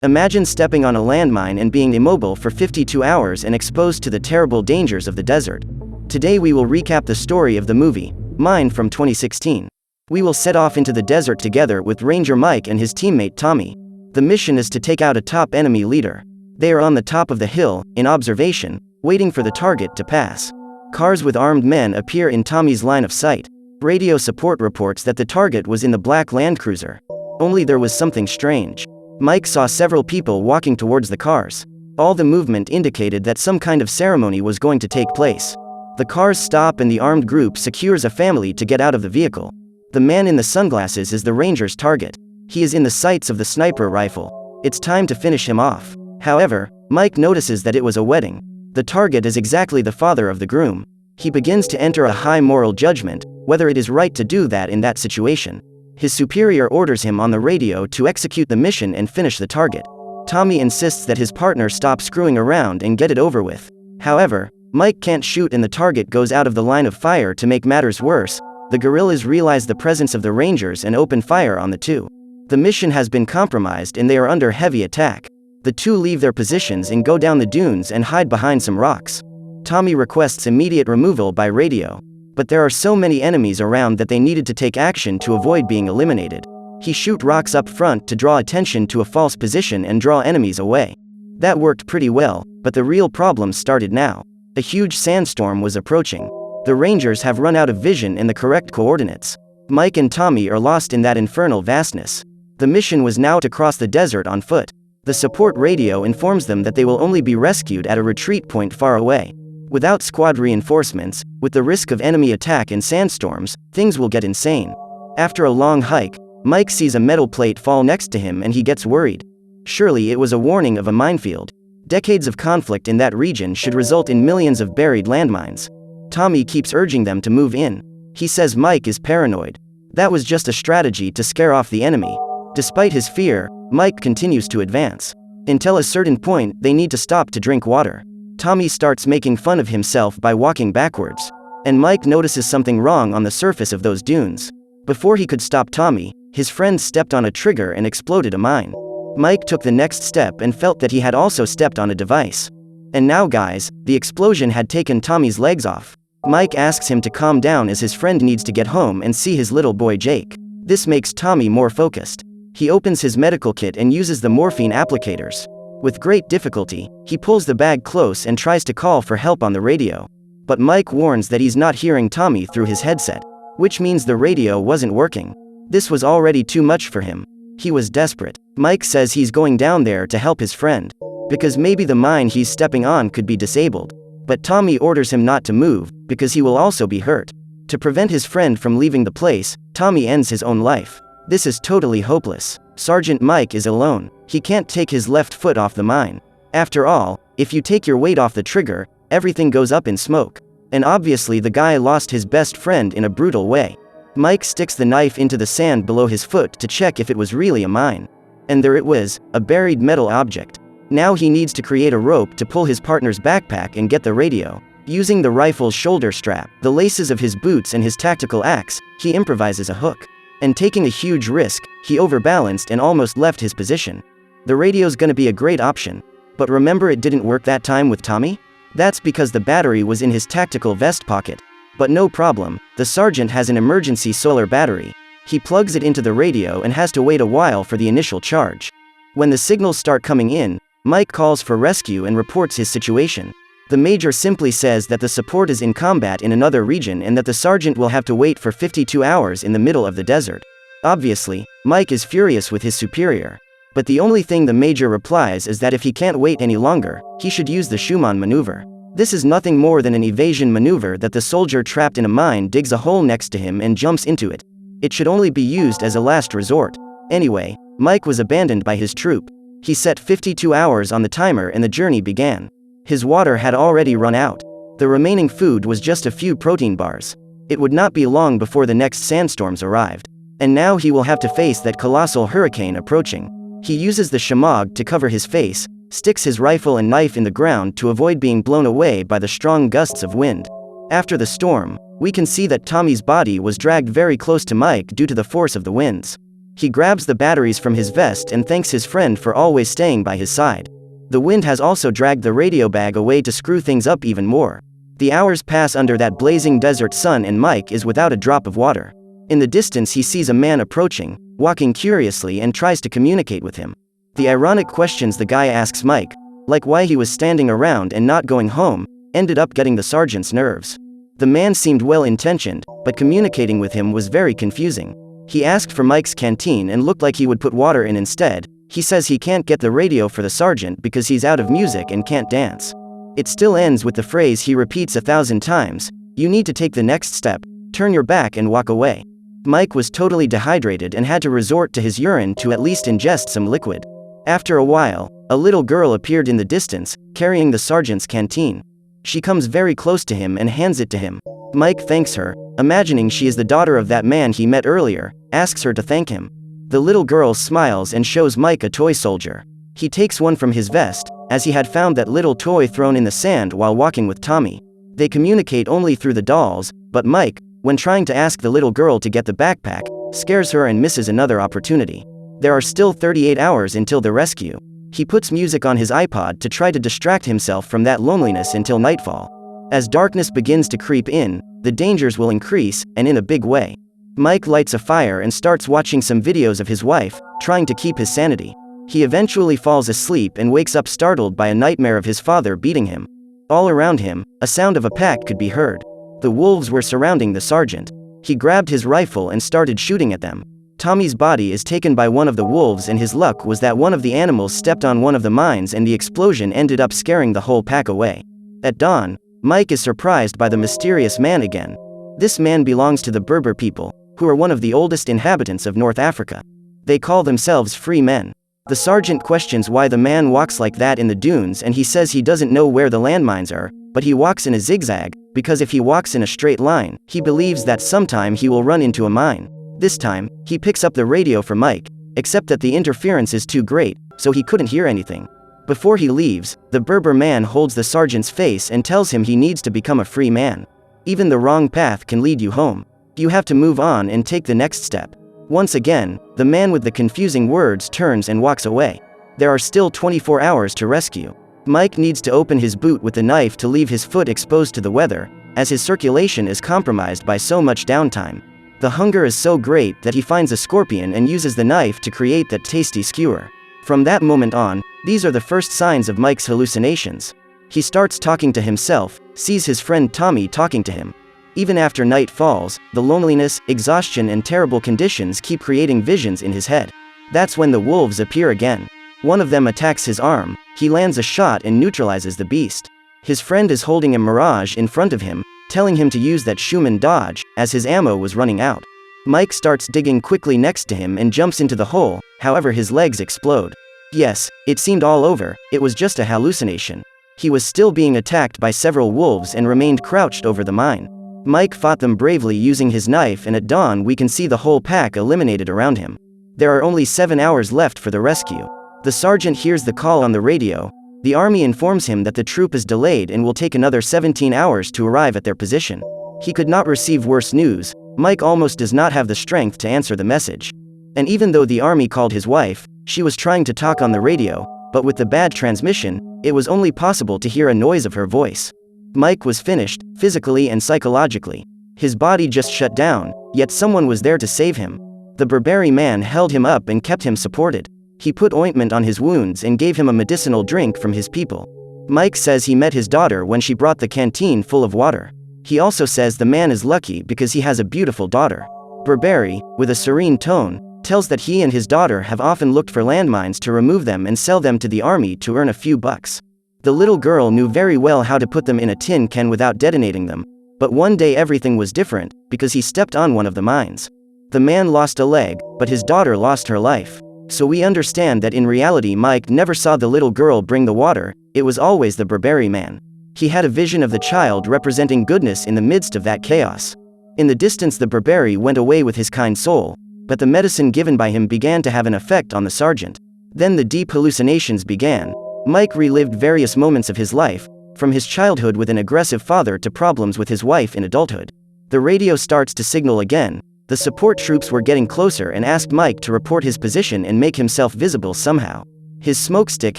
Imagine stepping on a landmine and being immobile for 52 hours and exposed to the terrible dangers of the desert. Today we will recap the story of the movie, Mine from 2016. We will set off into the desert together with Ranger Mike and his teammate Tommy. The mission is to take out a top enemy leader. They are on the top of the hill, in observation, waiting for the target to pass. Cars with armed men appear in Tommy's line of sight. Radio support reports that the target was in the black Land Cruiser. Only there was something strange. Mike saw several people walking towards the cars. All the movement indicated that some kind of ceremony was going to take place. The cars stop and the armed group secures a family to get out of the vehicle. The man in the sunglasses is the ranger's target. He is in the sights of the sniper rifle. It's time to finish him off. However, Mike notices that it was a wedding. The target is exactly the father of the groom. He begins to enter a high moral judgment, whether it is right to do that in that situation. His superior orders him on the radio to execute the mission and finish the target. Tommy insists that his partner stop screwing around and get it over with. However, Mike can't shoot and the target goes out of the line of fire. To make matters worse, the guerrillas realize the presence of the Rangers and open fire on the two. The mission has been compromised and they are under heavy attack. The two leave their positions and go down the dunes and hide behind some rocks. Tommy requests immediate removal by radio. But there are so many enemies around that they needed to take action to avoid being eliminated. He shoot rocks up front to draw attention to a false position and draw enemies away. That worked pretty well, but the real problem started now. A huge sandstorm was approaching. The Rangers have run out of vision and the correct coordinates. Mike and Tommy are lost in that infernal vastness. The mission was now to cross the desert on foot. The support radio informs them that they will only be rescued at a retreat point far away. Without squad reinforcements, with the risk of enemy attack and sandstorms, things will get insane. After a long hike, Mike sees a metal plate fall next to him and he gets worried. Surely it was a warning of a minefield. Decades of conflict in that region should result in millions of buried landmines. Tommy keeps urging them to move in. He says Mike is paranoid. That was just a strategy to scare off the enemy. Despite his fear, Mike continues to advance. Until a certain point, they need to stop to drink water. Tommy starts making fun of himself by walking backwards. And Mike notices something wrong on the surface of those dunes. Before he could stop Tommy, his friend stepped on a trigger and exploded a mine. Mike took the next step and felt that he had also stepped on a device. And now guys, the explosion had taken Tommy's legs off. Mike asks him to calm down as his friend needs to get home and see his little boy Jake. This makes Tommy more focused. He opens his medical kit and uses the morphine applicators. With great difficulty, he pulls the bag close and tries to call for help on the radio. But Mike warns that he's not hearing Tommy through his headset, which means the radio wasn't working. This was already too much for him. He was desperate. Mike says he's going down there to help his friend, because maybe the mine he's stepping on could be disabled. But Tommy orders him not to move, because he will also be hurt. To prevent his friend from leaving the place, Tommy ends his own life. This is totally hopeless. Sergeant Mike is alone. He can't take his left foot off the mine. After all, if you take your weight off the trigger, everything goes up in smoke. And obviously the guy lost his best friend in a brutal way. Mike sticks the knife into the sand below his foot to check if it was really a mine. And there it was, a buried metal object. Now he needs to create a rope to pull his partner's backpack and get the radio. Using the rifle's shoulder strap, the laces of his boots and his tactical axe, he improvises a hook. And taking a huge risk, he overbalanced and almost left his position. The radio's gonna be a great option. But remember it didn't work that time with Tommy? That's because the battery was in his tactical vest pocket. But no problem, the sergeant has an emergency solar battery. He plugs it into the radio and has to wait a while for the initial charge. When the signals start coming in, Mike calls for rescue and reports his situation. The major simply says that the support is in combat in another region and that the sergeant will have to wait for 52 hours in the middle of the desert. Obviously, Mike is furious with his superior. But the only thing the major replies is that if he can't wait any longer, he should use the Schumann maneuver. This is nothing more than an evasion maneuver that the soldier trapped in a mine digs a hole next to him and jumps into it. It should only be used as a last resort. Anyway, Mike was abandoned by his troop. He set 52 hours on the timer and the journey began. His water had already run out. The remaining food was just a few protein bars. It would not be long before the next sandstorms arrived. And now he will have to face that colossal hurricane approaching. He uses the shemagh to cover his face, sticks his rifle and knife in the ground to avoid being blown away by the strong gusts of wind. After the storm, we can see that Tommy's body was dragged very close to Mike due to the force of the winds. He grabs the batteries from his vest and thanks his friend for always staying by his side. The wind has also dragged the radio bag away to screw things up even more. The hours pass under that blazing desert sun and Mike is without a drop of water. In the distance he sees a man approaching, walking curiously and tries to communicate with him. The ironic questions the guy asks Mike, like why he was standing around and not going home, ended up getting the sergeant's nerves. The man seemed well-intentioned, but communicating with him was very confusing. He asked for Mike's canteen and looked like he would put water in instead. He says he can't get the radio for the sergeant because he's out of music and can't dance. It still ends with the phrase he repeats 1,000 times, "You need to take the next step, turn your back and walk away." Mike was totally dehydrated and had to resort to his urine to at least ingest some liquid. After a while, a little girl appeared in the distance, carrying the sergeant's canteen. She comes very close to him and hands it to him. Mike thanks her, imagining she is the daughter of that man he met earlier, asks her to thank him. The little girl smiles and shows Mike a toy soldier. He takes one from his vest, as he had found that little toy thrown in the sand while walking with Tommy. They communicate only through the dolls, but Mike, when trying to ask the little girl to get the backpack, scares her and misses another opportunity. There are still 38 hours until the rescue. He puts music on his iPod to try to distract himself from that loneliness until nightfall. As darkness begins to creep in, the dangers will increase, and in a big way. Mike lights a fire and starts watching some videos of his wife, trying to keep his sanity. He eventually falls asleep and wakes up startled by a nightmare of his father beating him. All around him, a sound of a pack could be heard. The wolves were surrounding the sergeant. He grabbed his rifle and started shooting at them. Tommy's body is taken by one of the wolves and his luck was that one of the animals stepped on one of the mines and the explosion ended up scaring the whole pack away. At dawn, Mike is surprised by the mysterious man again. This man belongs to the Berber people, who are one of the oldest inhabitants of North Africa. They call themselves free men. The sergeant questions why the man walks like that in the dunes and he says he doesn't know where the landmines are, but he walks in a zigzag, because if he walks in a straight line, he believes that sometime he will run into a mine. This time, he picks up the radio for Mike, except that the interference is too great, so he couldn't hear anything. Before he leaves, the Berber man holds the sergeant's face and tells him he needs to become a free man. Even the wrong path can lead you home. You have to move on and take the next step. Once again, the man with the confusing words turns and walks away. There are still 24 hours to rescue. Mike needs to open his boot with the knife to leave his foot exposed to the weather, as his circulation is compromised by so much downtime. The hunger is so great that he finds a scorpion and uses the knife to create that tasty skewer. From that moment on, these are the first signs of Mike's hallucinations. He starts talking to himself, sees his friend Tommy talking to him. Even after night falls, the loneliness, exhaustion and terrible conditions keep creating visions in his head. That's when the wolves appear again. One of them attacks his arm, he lands a shot and neutralizes the beast. His friend is holding a Mirage in front of him, telling him to use that Schumann dodge, as his ammo was running out. Mike starts digging quickly next to him and jumps into the hole, however his legs explode. Yes, it seemed all over, it was just a hallucination. He was still being attacked by several wolves and remained crouched over the mine. Mike fought them bravely using his knife and at dawn we can see the whole pack eliminated around him. There are only 7 hours left for the rescue. The sergeant hears the call on the radio. The army informs him that the troop is delayed and will take another 17 hours to arrive at their position. He could not receive worse news. Mike almost does not have the strength to answer the message. And even though the army called his wife, she was trying to talk on the radio, but with the bad transmission, it was only possible to hear a noise of her voice. Mike was finished, physically and psychologically. His body just shut down, yet someone was there to save him. The Berberi man held him up and kept him supported. He put ointment on his wounds and gave him a medicinal drink from his people. Mike says he met his daughter when she brought the canteen full of water. He also says the man is lucky because he has a beautiful daughter. Berberi, with a serene tone, tells that he and his daughter have often looked for landmines to remove them and sell them to the army to earn a few bucks. The little girl knew very well how to put them in a tin can without detonating them, but one day everything was different, because he stepped on one of the mines. The man lost a leg, but his daughter lost her life. So we understand that in reality Mike never saw the little girl bring the water, it was always the Berberi man. He had a vision of the child representing goodness in the midst of that chaos. In the distance the Berberi went away with his kind soul, but the medicine given by him began to have an effect on the sergeant. Then the deep hallucinations began. Mike relived various moments of his life, from his childhood with an aggressive father to problems with his wife in adulthood. The radio starts to signal again. The support troops were getting closer and asked Mike to report his position and make himself visible somehow. His smoke stick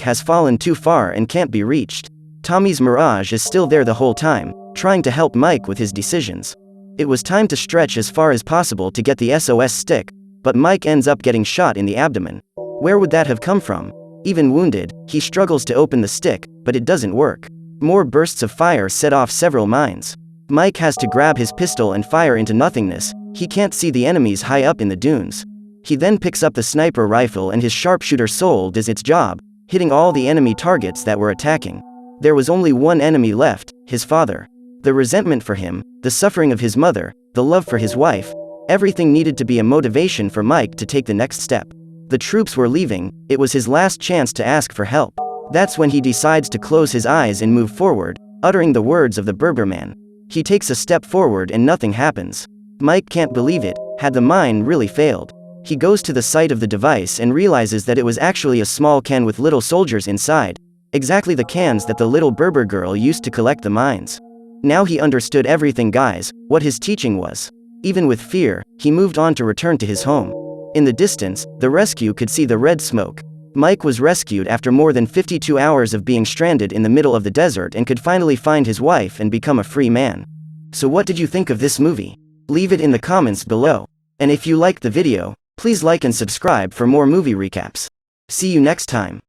has fallen too far and can't be reached. Tommy's Mirage is still there the whole time, trying to help Mike with his decisions. It was time to stretch as far as possible to get the SOS stick, but Mike ends up getting shot in the abdomen. Where would that have come from? Even wounded, he struggles to open the stick, but it doesn't work. More bursts of fire set off several mines. Mike has to grab his pistol and fire into nothingness. He can't see the enemies high up in the dunes. He then picks up the sniper rifle and his sharpshooter soul does its job, hitting all the enemy targets that were attacking. There was only one enemy left, his father. The resentment for him, the suffering of his mother, the love for his wife, everything needed to be a motivation for Mike to take the next step. The troops were leaving, it was his last chance to ask for help. That's when he decides to close his eyes and move forward, uttering the words of the Berber man. He takes a step forward and nothing happens. Mike can't believe it, had the mine really failed? He goes to the site of the device and realizes that it was actually a small can with little soldiers inside, exactly the cans that the little Berber girl used to collect the mines. Now he understood everything, guys, what his teaching was. Even with fear, he moved on to return to his home. In the distance, the rescue could see the red smoke. Mike was rescued after more than 52 hours of being stranded in the middle of the desert and could finally find his wife and become a free man. So what did you think of this movie? Leave it in the comments below. And if you liked the video, please like and subscribe for more movie recaps. See you next time.